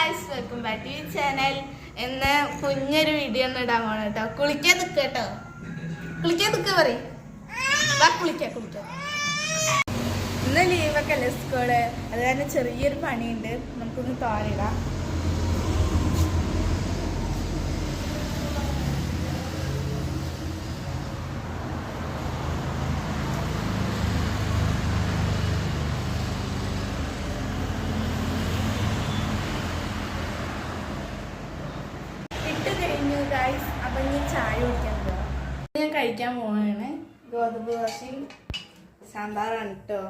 Guys, welcome back to channel. ഇന്ന് കുഞ്ഞൊരു video ഒന്ന് ഇടാൻ പോണ കേട്ടോ. കുളിക്കാൻ നിൽക്കുക കേട്ടോ. കുളിക്കാൻ നിൽക്കുക പറയും. കുളിക്കാം. ഇന്ന് ലീവൊക്കെ അല്ലേ സ്കൂള്, അത് തന്നെ ചെറിയൊരു പണിയുണ്ട്. നമുക്കൊന്ന് തോരയിടാം. ഗൈസ്, അപ്പം ഞാൻ ചായ കുടിക്കാൻ പോവാം. ഞാൻ കഴിക്കാൻ പോവാണ്. ഗോതമ്പ് ദോശയും സാമ്പാറാണ് കേട്ടോ.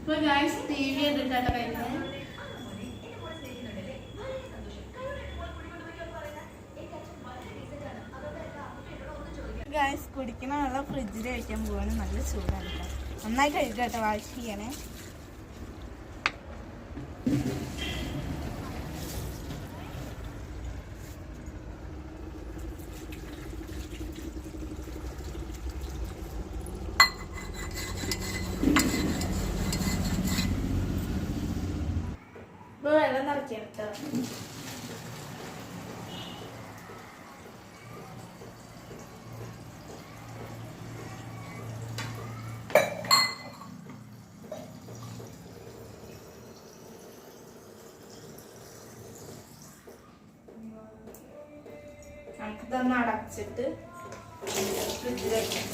ഇപ്പൊ ഗൈസ് TV എടുത്തിട്ടാണ് കഴിക്കുന്നത്. ഗൈസ്, കുടിക്കണ വെള്ളം ഫ്രിഡ്ജിൽ വയ്ക്കാൻ പോവാണ്. നല്ല ചൂടാണ് കേട്ടോ. നന്നായി കഴിക്കട്ടെ, വാഷ് ചെയ്യണേ. ഇപ്പൊ വെള്ളം നിറയ്ക്കാം കേട്ടോ. നമുക്കിതൊന്ന് അടച്ചിട്ട് ഫ്രിഡ്ജിൽ വെക്കാം.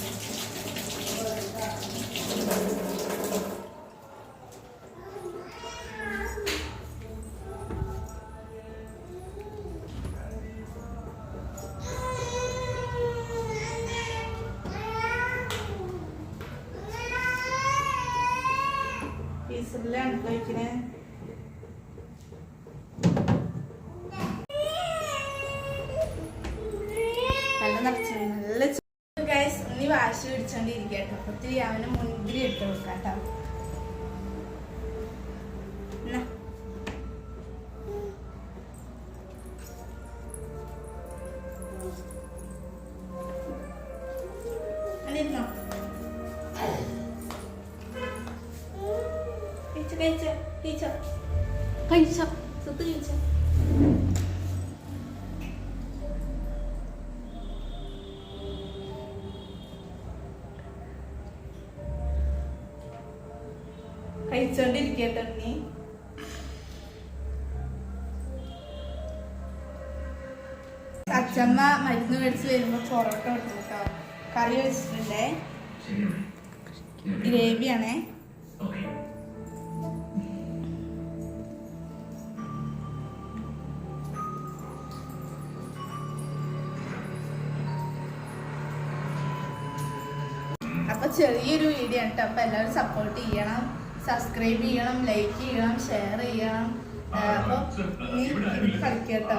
പീസറിലാണ് കഴിക്കണേ. നല്ല ഗൈസ്, ഇനി വാശി പിടിച്ചോണ്ടിരിക്കട്ടോ. ഒത്തിരി അവന് മുന്തിരി ഇട്ട് കൊടുക്കാട്ടോ. കഴിച്ചോ സുത്ത് കഴിച്ചോ. കഴിച്ചോണ്ടിരിക്കട്ടെ. നീ അച്ഛമ്മ മരുന്ന് മേടിച്ച് വരുമ്പോ പൊറോട്ട കൊടുത്തു കേട്ടോ. കറി വെച്ചിട്ടുണ്ടേ, ഗ്രേവിയാണേ. അപ്പൊ ചെറിയൊരു വീഡിയോ ആണ് കേട്ടോ. അപ്പൊ എല്ലാവരും സപ്പോർട്ട് ചെയ്യണം, സബ്സ്ക്രൈബ് ചെയ്യണം, ലൈക്ക് ചെയ്യണം, ഷെയർ ചെയ്യണം. അപ്പൊ നീ കളിക്കട്ടോ.